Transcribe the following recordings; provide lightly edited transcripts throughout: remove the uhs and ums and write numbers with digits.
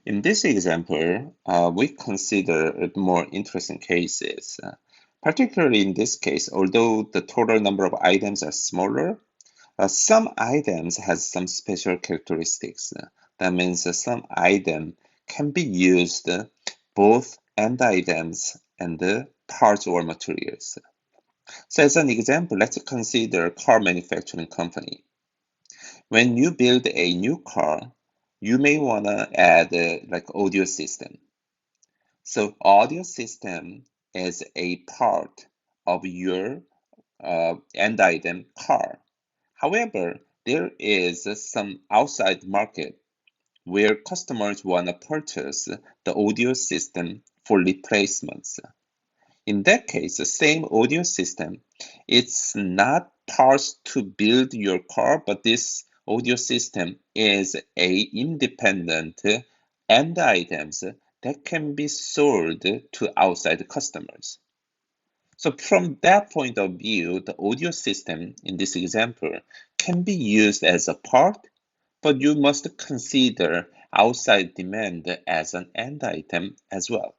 In this example, we consider more interesting cases. Particularly in this case, although the total number of items are smaller, some items has some special characteristics. That means some item can be used both end items and parts or materials. So as an example, let's consider a car manufacturing company. When you build a new car, you may want to add like audio system. So audio system is a part of your end item car. However, there is some outside market where customers want to purchase the audio system for replacements. In that case, the same audio system, it's not parts to build your car, but this audio system is a independent end items that can be sold to outside customers. So from that point of view, the audio system in this example can be used as a part, but you must consider outside demand as an end item as well.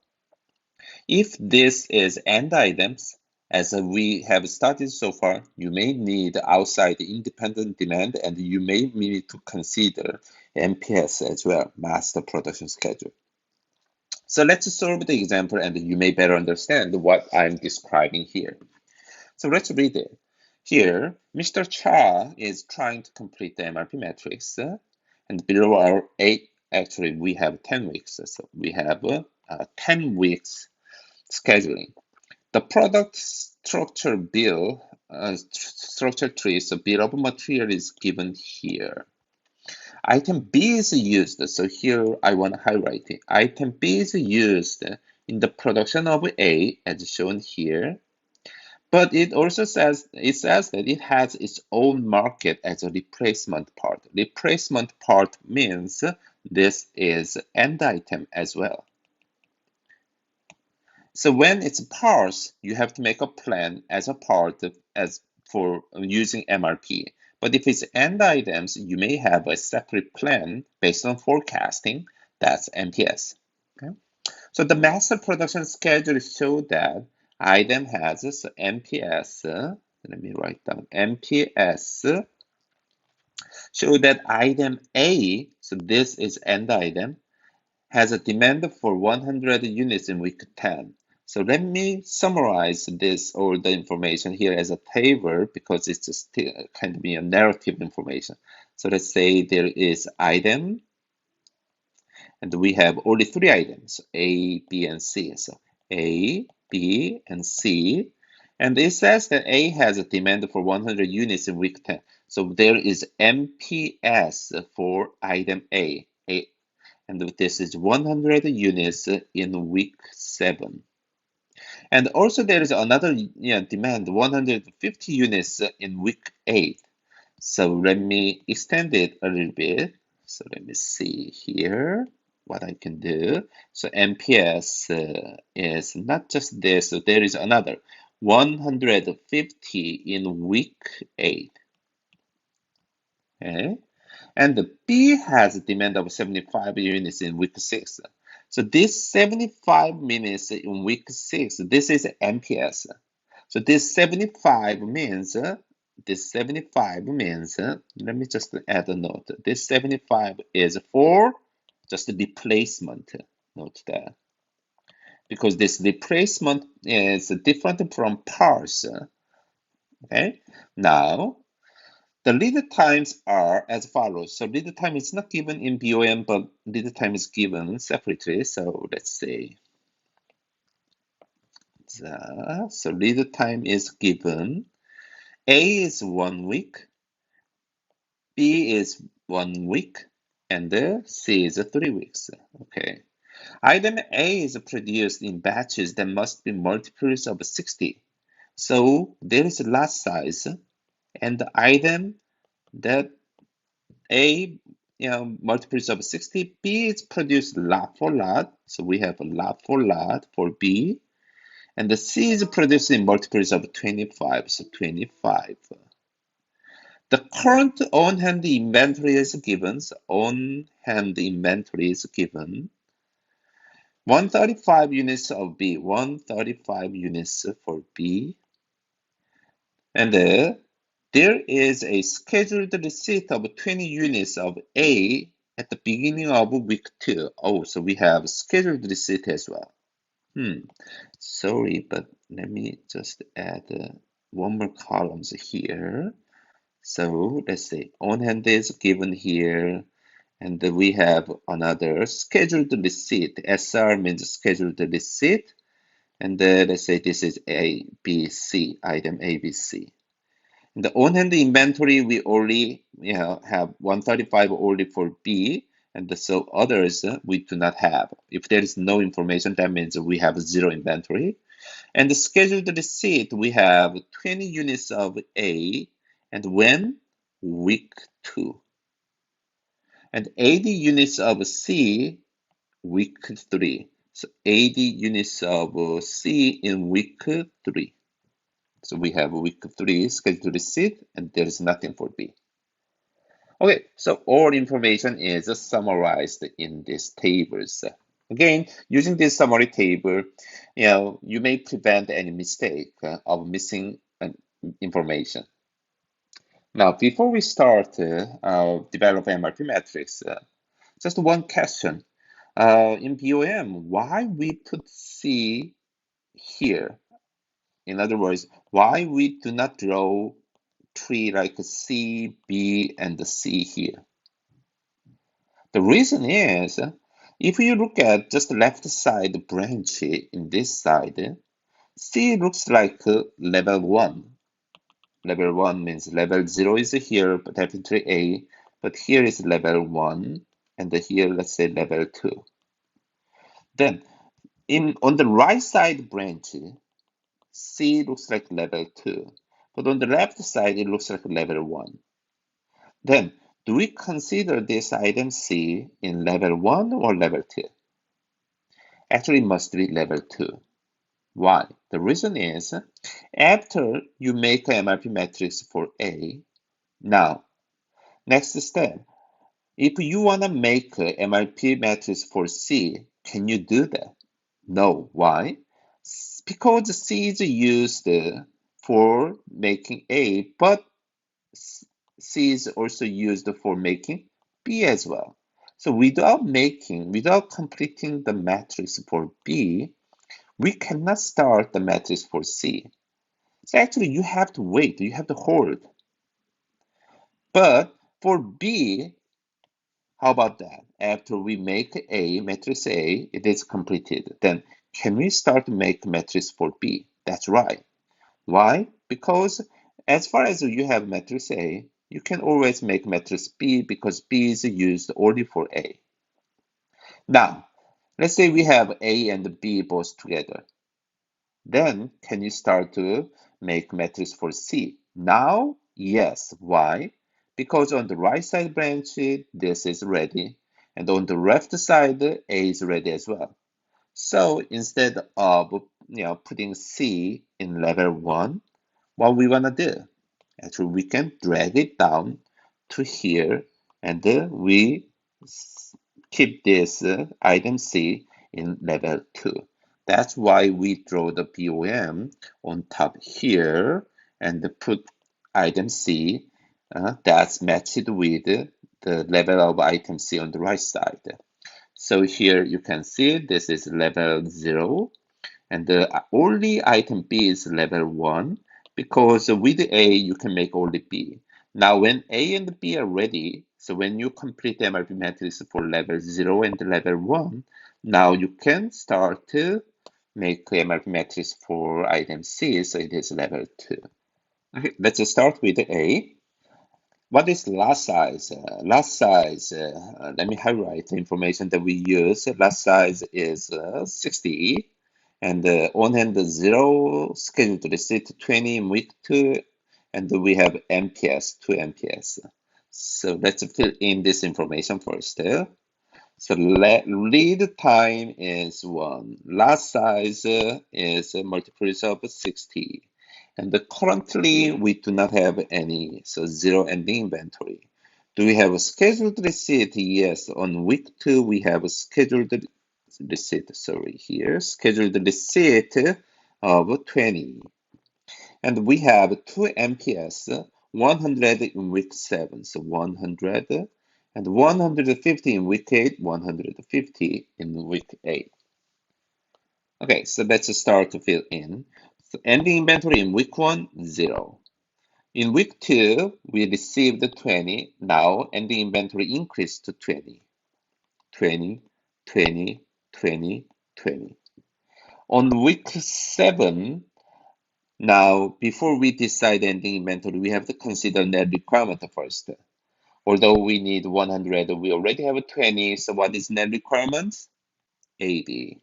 If this is end items, as we have studied so far, you may need outside independent demand and you may need to consider MPS as well, master production schedule. So let's solve the example and you may better understand what I'm describing here. So let's read it. Here, Mr. Cha is trying to complete the MRP matrix, and below our 8, actually we have 10 weeks. So we have 10 weeks scheduling. The product structure bill, structure tree, so bill of material is given here. Item B is used, so here I want to highlight it. Item B is used in the production of A as shown here. But it also says that it has its own market as a replacement part. Replacement part means this is end item as well. So when it's parts, you have to make a plan as a part as for using MRP. But if it's end items, you may have a separate plan based on forecasting. That's MPS. Okay? So the master production schedule shows that item has so MPS. Let me write down MPS. Show that item A, so this is end item, has a demand for 100 units in week 10. So let me summarize this all the information here as a table because it's just kind of a narrative information. So let's say there is item, and we have only 3 items, A, B, and C. So A, B, and C. And it says that A has a demand for 100 units in week 10. So there is MPS for item A. And this is 100 units in week 7. And also there is another demand, 150 units in week 8. So let me extend it a little bit. So let me see here what I can do. So MPS is not just this, so there is another 150 in week 8. Okay. And the B has a demand of 75 units in week 6. So this 75 minutes in week 6, this is MPS. So this 75 means, let me just add a note. This 75 is for just the replacement, note that. Because this replacement is different from parts. Okay, now the lead times are as follows. So lead time is not given in BOM, but lead time is given separately. So let's say, so lead time is given. A is 1 week, B is 1 week, and C is 3 weeks. Okay. Item A is produced in batches that must be multiples of 60. So there is a lot size, and the item that A, multiples of 60, B is produced lot for lot. So we have a lot for B. And the C is produced in multiples of 25, so 25. The current on-hand inventory is given. So on-hand inventory is given. 135 units of B, 135 units for B, and there is a scheduled receipt of 20 units of A at the beginning of week 2. Oh, so we have scheduled receipt as well. Sorry, but let me just add one more columns here. So let's say on hand is given here, and we have another scheduled receipt. SR means scheduled receipt, and let's say this is A, B, C, item A, B, C. In the on-hand inventory, we only have 135 only for B, and so others we do not have. If there is no information, that means we have zero inventory. And the scheduled receipt, we have 20 units of A, and when? Week 2. And 80 units of C, week 3. So 80 units of C in week 3. So we have week 3 scheduled receipt, and there is nothing for B. Okay, so all information is summarized in these tables. Again, using this summary table, you may prevent any mistake of missing information. Now, before we start develop MRP metrics, just one question. In BOM, why we put C here? In other words, why we do not draw tree like C, B, and C here? The reason is, if you look at just left side branch in this side, C looks like level 1. Level 1 means level 0 is here, but definitely A, but here is level 1, and here let's say level 2. Then, on the right side branch, C looks like level 2, but on the left side it looks like level 1. Then, do we consider this item C in level 1 or level 2? Actually, it must be level 2. Why? The reason is, after you make an MRP matrix for A, now, next step, if you want to make an MRP matrix for C, can you do that? No. Why? Because C is used for making A, but C is also used for making B as well. So without completing the matrix for B, we cannot start the matrix for C. So actually you have to wait, you have to hold. But for B, how about that? After we make A, matrix A, it is completed. Then can we start to make matrix for B? That's right. Why? Because as far as you have matrix A, you can always make matrix B because B is used only for A. Now, let's say we have A and B both together. Then can you start to make matrix for C? Now, yes. Why? Because on the right side branch, this is ready. And on the left side, A is ready as well. So instead of putting C in level 1, what we want to do? Actually, we can drag it down to here, and we keep this item C in level 2. That's why we draw the BOM on top here and put item C that's matched with the level of item C on the right side. So here you can see this is level 0, and the only item B is level 1, because with A you can make only B. Now when A and B are ready, so when you complete the MRP matrix for level 0 and level 1, now you can start to make MRP matrix for item C, so it is level 2. Okay, let's start with A. What is lot size? Lot size, let me highlight the information that we use. Lot size is 60. And on hand 0, scheduled receipt 20 in week 2, and we have MPS, 2 MPS. So let's fill in this information first. So lead time is 1. Lot size is multiples of 60. And currently we do not have any, so 0 ending inventory. Do we have a scheduled receipt? Yes, on week 2 we have a scheduled receipt, sorry, here, scheduled receipt of 20. And we have 2 MPS, 100 in week 7, so 100, and 150 in week 8, 150 in week 8. Okay, so let's start to fill in. So ending inventory in week 1, 0. In week 2, we received 20. Now ending inventory increased to 20. 20, 20, 20, 20. On week 7, now before we decide ending inventory, we have to consider net requirement first. Although we need 100, we already have 20, so what is net requirement? 80.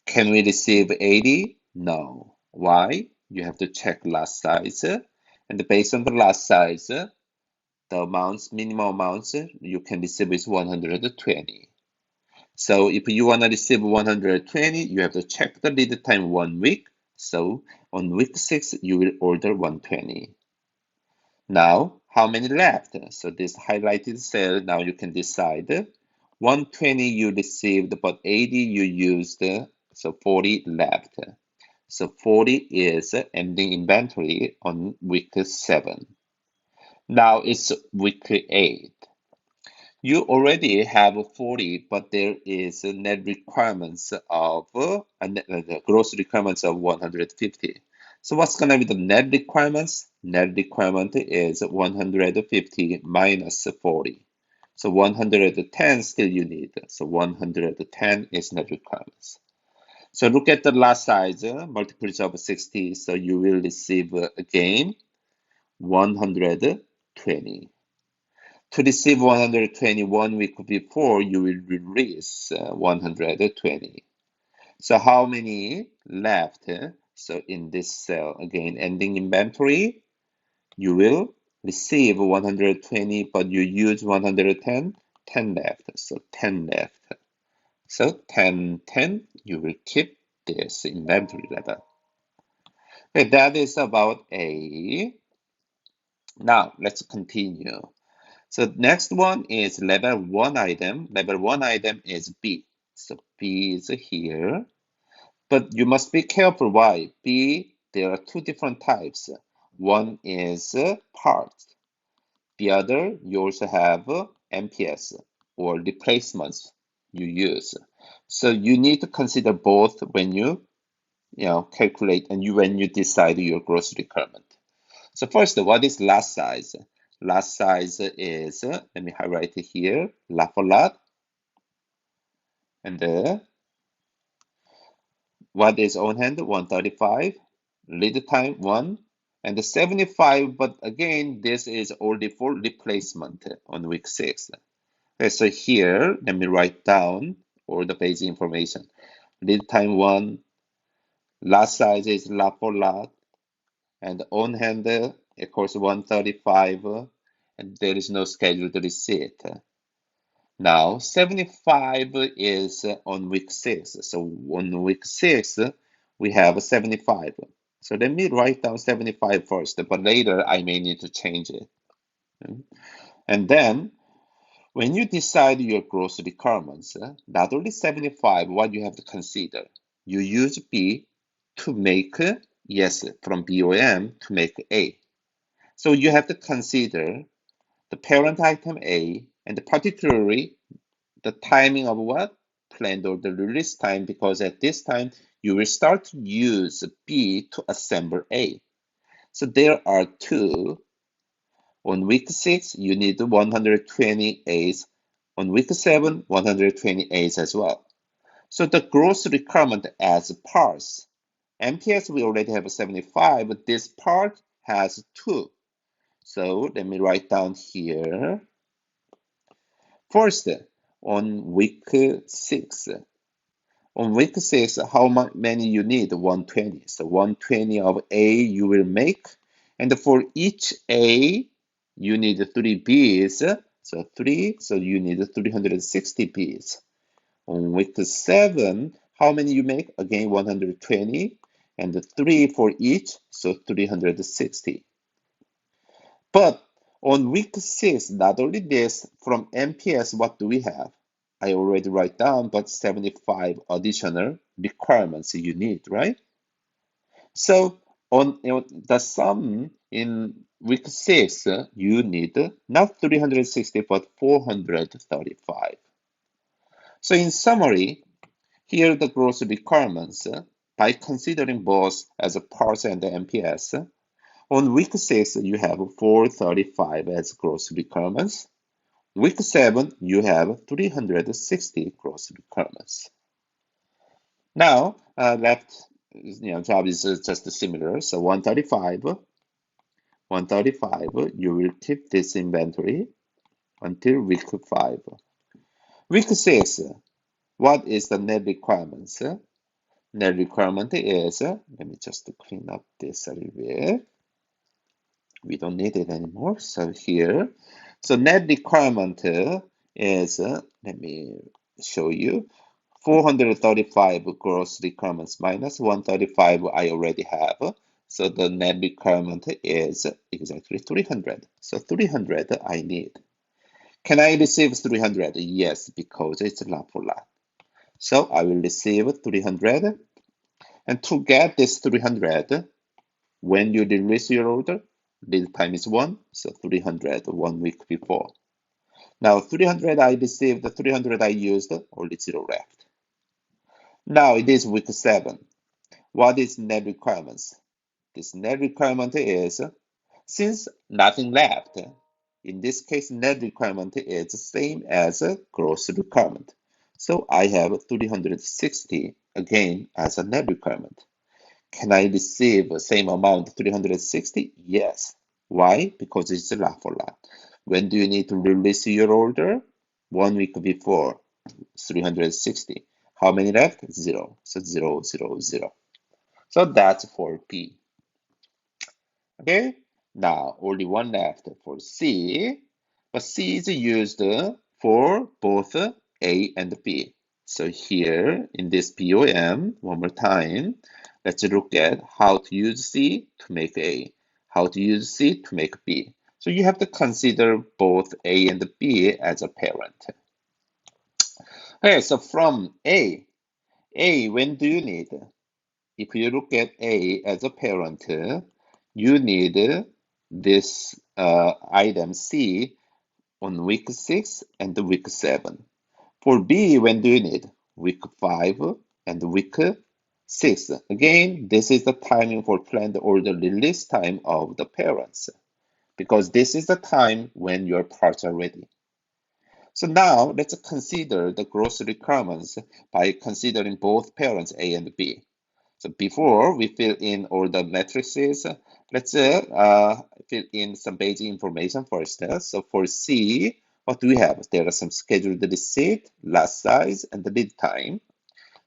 Can we receive 80? No. Why? You have to check lot size, and based on the lot size, the amounts, minimum amounts you can receive is 120. So if you want to receive 120, you have to check the lead time 1 week. So on week 6, you will order 120. Now, how many left? So this highlighted cell, now you can decide. 120 you received, but 80 you used, so 40 left. So 40 is ending inventory on week 7. Now it's week 8. You already have 40, but there is a net requirements of gross requirements of 150. So what's going to be the net requirements? Net requirement is 150 minus 40. So 110 still you need. So 110 is net requirements. So look at the last size, multiples of 60. So you will receive again 120. To receive 120 1 week before, you will release 120. So how many left? So in this cell, again, ending inventory, you will receive 120, but you use 110, 10 left. So 10 left. So 10, 10, you will keep this inventory level. Okay, that is about A. Now, let's continue. So next one is level 1 item. Level 1 item is B. So B is here. But you must be careful. Why? B, there are 2 different types. One is parts. The other, you also have MPS or replacements you use. So you need to consider both when you calculate and when you decide your gross requirement. So first, what is lot size? Lot size is, let me highlight it here, lot for lot. And what is on hand? 135. Lead time 1. And the 75, but again, this is only for replacement on week 6. Okay, so here, let me write down all the basic information. Lead time 1, lot size is lot for lot, and on hand, of course, 135, and there is no scheduled receipt. Now, 75 is on week 6. So on week 6, we have 75. So let me write down 75 first, but later I may need to change it. And then, when you decide your gross requirements, not only 75, what you have to consider, you use B to make, yes, from BOM to make A. So you have to consider the parent item A, and particularly the timing of what? Planned order release time, because at this time, you will start to use B to assemble A. So there are 2. On week 6, you need 120 A's. On week 7, 120 A's as well. So the gross requirement as parts. MPS, we already have 75, but this part has 2. So let me write down here. First, on week 6. On week 6, how many you need? 120. So 120 of A you will make. And for each A, you need 3 B's. So 3, so you need 360 B's. On week 7, how many you make? Again, 120. And 3 for each, so 360. But on week 6, not only this, from MPS, what do we have? I already write down, but 75 additional requirements you need, right? So on the sum in week 6, you need not 360 but 435. So in summary, here are the gross requirements. By considering both as a parse and the MPS, on week 6 you have 435 as gross requirements. Week 7 you have 360 gross requirements. Now left job is just similar. So 135, you will keep this inventory until week 5. Week 6, what is the net requirements? Net requirement is, let me just clean up this a little bit. We don't need it anymore. So here, so net requirement is, let me show you, 435 gross requirements minus 135 I already have. So the net requirement is exactly 300. So 300 I need. Can I receive 300? Yes, because it's lot for lot. So I will receive 300. And to get this 300, when you release your order, lead time is 1, so 300 1 week before. Now 300 I received, 300 I used, only 0 left. Now it is week 7. What is net requirements? This net requirement is, since nothing left, in this case net requirement is the same as a gross requirement. So I have 360 again as a net requirement. Can I receive the same amount, 360? Yes. Why? Because it's a lot for lot. When do you need to release your order? 1 week before, 360. How many left? 0. So 0, 0, 0. So that's for B. Okay? Now, only one left for C. But C is used for both A and B. So here in this POM, one more time, let's look at how to use C to make A, how to use C to make B. So you have to consider both A and B as a parent. Okay, so from A, when do you need? If you look at A as a parent, you need this item C on week 6 and week 7. For B, when do you need? Week 5 and week 6. Again, this is the timing for planned order release time of the parents, because this is the time when your parts are ready. So now let's consider the gross requirements by considering both parents A and B. So before we fill in all the matrices, let's fill in some basic information first. So for C, what do we have? There are some scheduled receipt, lot size, and the lead time.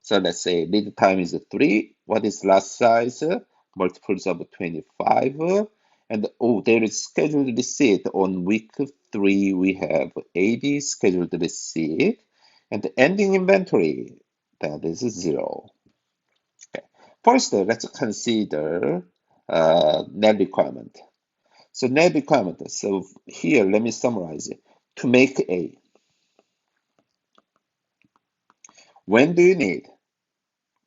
So let's say lead time is 3. What is lot size? Multiples of 25. And there is scheduled receipt on week 3. We have 80 scheduled receipt, and the ending inventory, that is 0. Okay. First, let's consider net requirement. So net requirement. So here, let me summarize it. To make A, when do you need?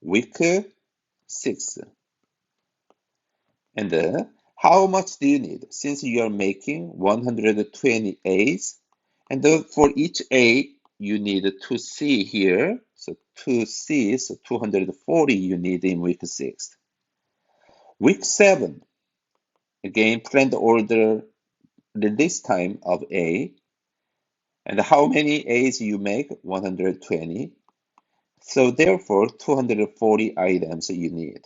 Week 6. And how much do you need? Since you are making 120 A's, and for each A, you need 2C here. So 2C, so 240 you need in week 6. Week 7, again, planned order release time of A. And how many A's you make? 120. So therefore, 240 items you need.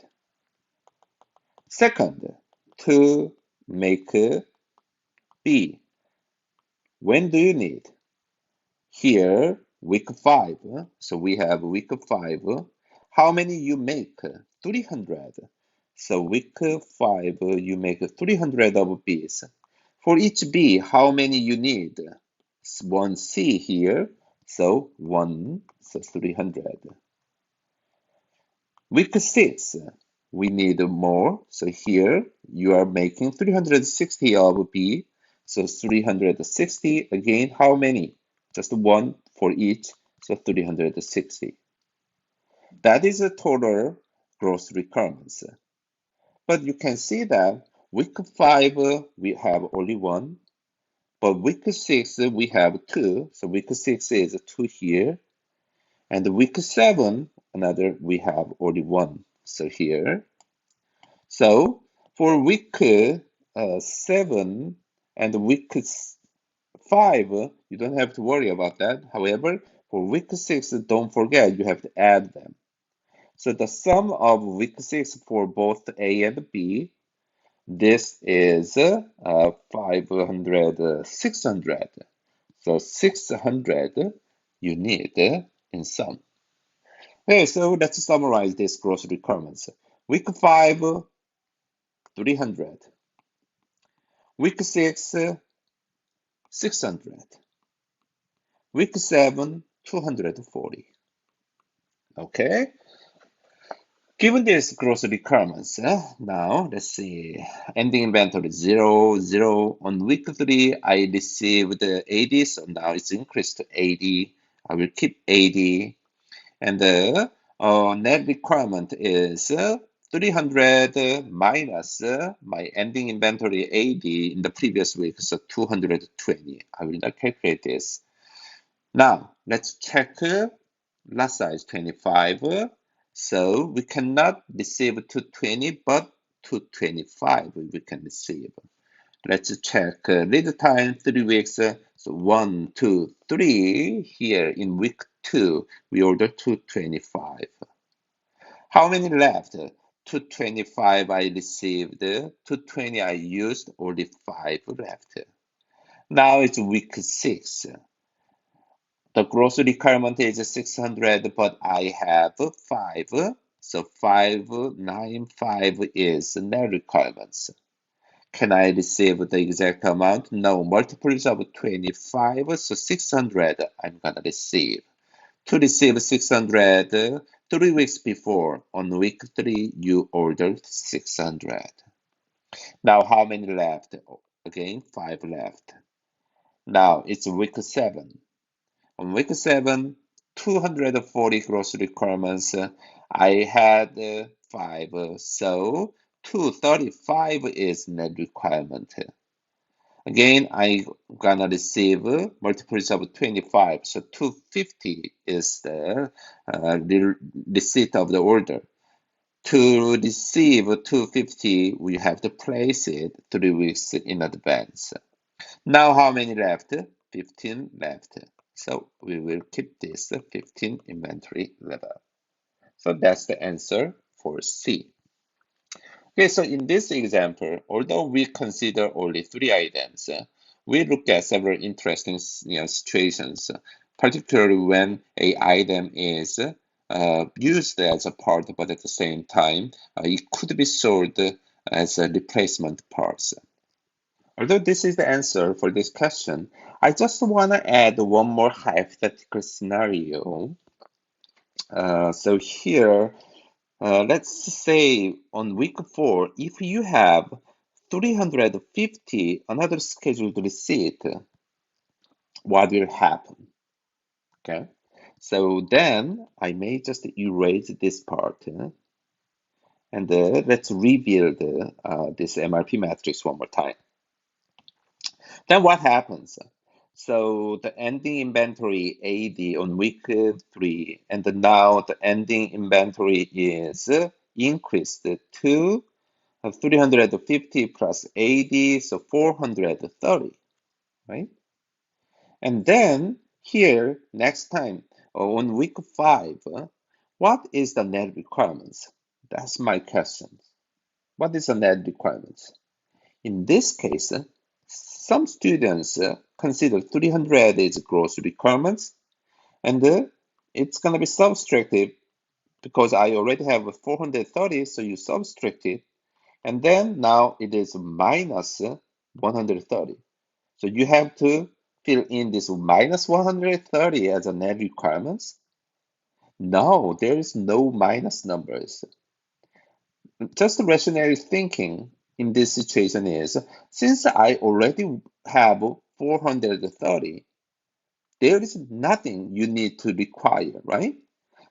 Second, to make B. When do you need? Here, week 5. So we have week 5. How many you make? 300. So week 5, you make 300 of B's. For each B, how many you need? 1 C here. So 1, so 300. Week 6, we need more. So here you are making 360 of B. So 360 again, how many? Just 1 for each. so 360. That is a total gross requirements. But you can see that week 5 we have only one, but week 6 we have two. So week 6 is 2 here, and week 7 another we have only one. So here. So for week 7 and week 5, you don't have to worry about that. However, for week 6, don't forget you have to add them. So the sum of week 6 for both A and B, this is 500, 600. So 600 you need in sum. Okay, so let's summarize this gross requirements. Week 5, 300. Week 6, 600. Week 7, 240. Okay. Given this gross requirements, now let's see. Ending inventory 0, 0. On week 3, I received 80, so now it's increased to 80. I will keep 80. And the net requirement is 300 minus my ending inventory 80 in the previous week, so 220. I will not calculate this. Now, let's check lot size 25. So we cannot receive 220, but 225 we can receive. Let's check lead time 3 weeks. So 1, 2, 3. Here in week 2, we order 225. How many left? 225 I received, 220 I used, only 5 left. Now it's week 6. The gross requirement is 600, but I have 5. So 595 is net requirements. Can I receive the exact amount? No, multiples of 25, so 600 I'm gonna receive. To receive 600, 3 weeks before, on week 3, you ordered 600. Now, how many left? Again, 5 left. Now, it's week 7. On week 7, 240 gross requirements. I had 5, so 235 is net requirement. Again, I'm gonna receive multiples of 25, so 250 is the receipt of the order. To receive 250, we have to place it 3 weeks in advance. Now, how many left? 15 left. So we will keep this 15 inventory level. So that's the answer for C. Okay, so in this example, although we consider only 3 items, we look at several interesting situations, particularly when a item is used as a part, but at the same time, it could be sold as a replacement parts. Although this is the answer for this question, I just want to add one more hypothetical scenario. So here, let's say on week 4, if you have 350 another scheduled receipt, what will happen? Okay, so then I may just erase this part, and let's rebuild this MRP matrix one more time. Then what happens? So the ending inventory AD on week 3, and now the ending inventory is increased to 350 plus 80, so 430, right? And then here, next time, on week 5, what is the net requirements? That's my question. What is the net requirements? In this case, some students consider 300 is gross requirements, and it's going to be subtracted because I already have 430, so you subtract it, and then now it is minus 130. So you have to fill in this minus 130 as a net requirements. No, there is no minus numbers. Just rationally thinking in this situation is, since I already have 430, there is nothing you need to require, right?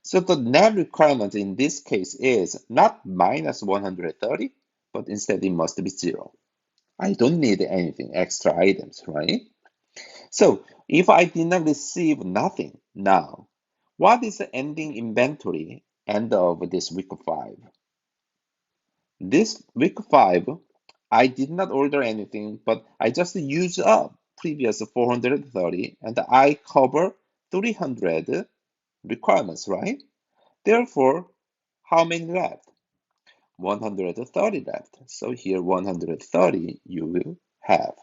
So the net requirement in this case is not minus 130, but instead it must be 0. I don't need anything extra items, right? So if I did not receive nothing now, what is the ending inventory end of this week 5? This week 5, I did not order anything, but I just used up previous 430 and I cover 300 requirements, right? Therefore, how many left? 130 left. So here 130 you will have.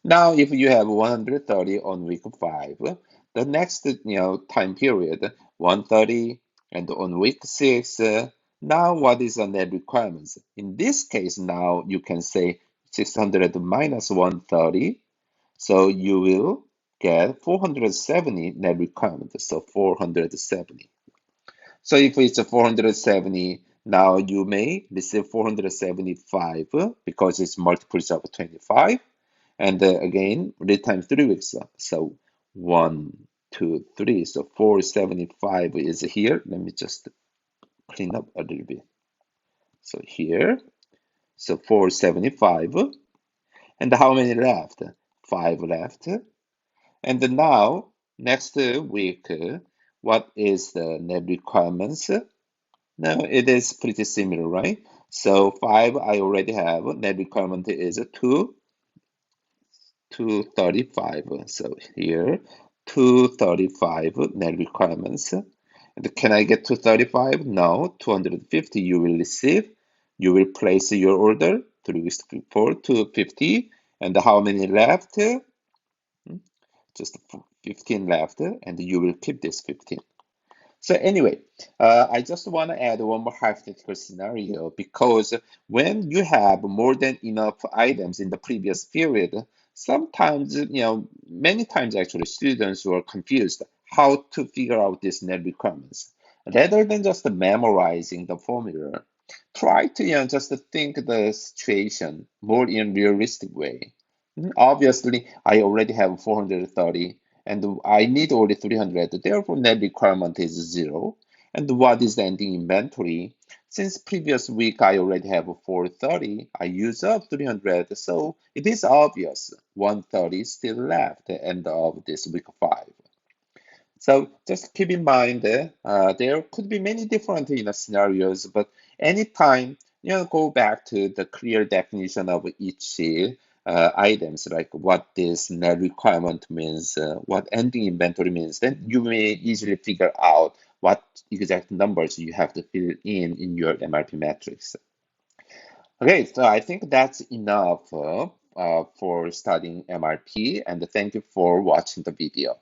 Now, if you have 130 on week 5, the next time period 130, and on week 6, now what is the net requirements? In this case, now you can say 600 minus 130, so you will get 470 net requirement. So 470. So if it's a 470, now you may receive 475 because it's multiples of 25. And again, read time 3 weeks. So 1, 2, 3. So 475 is here. Let me just clean up a little bit. So here, so 475. And how many left? 5 left. And now, next week, what is the net requirements? Now it is pretty similar, right? So 5 I already have. Net requirement is 235. So here, 235 net requirements. And can I get 235? No, 250 you will receive. You will place your order 3 weeks before 250. And how many left? Just 15 left, and you will keep this 15. So anyway, I just want to add one more hypothetical scenario because when you have more than enough items in the previous period, sometimes, many times actually students were confused how to figure out these net requirements. Rather than just memorizing the formula, try to, just think the situation more in realistic way. Obviously, I already have 430 and I need only 300. Therefore, net requirement is 0. And what is the ending inventory? Since previous week I already have 430, I use up 300. So it is obvious 130 still left at the end of this week 5. So just keep in mind there could be many different scenarios, but anytime go back to the clear definition of each items, like what this net requirement means, what ending inventory means, then you may easily figure out what exact numbers you have to fill in your MRP matrix. Okay, so I think that's enough for studying MRP, and thank you for watching the video.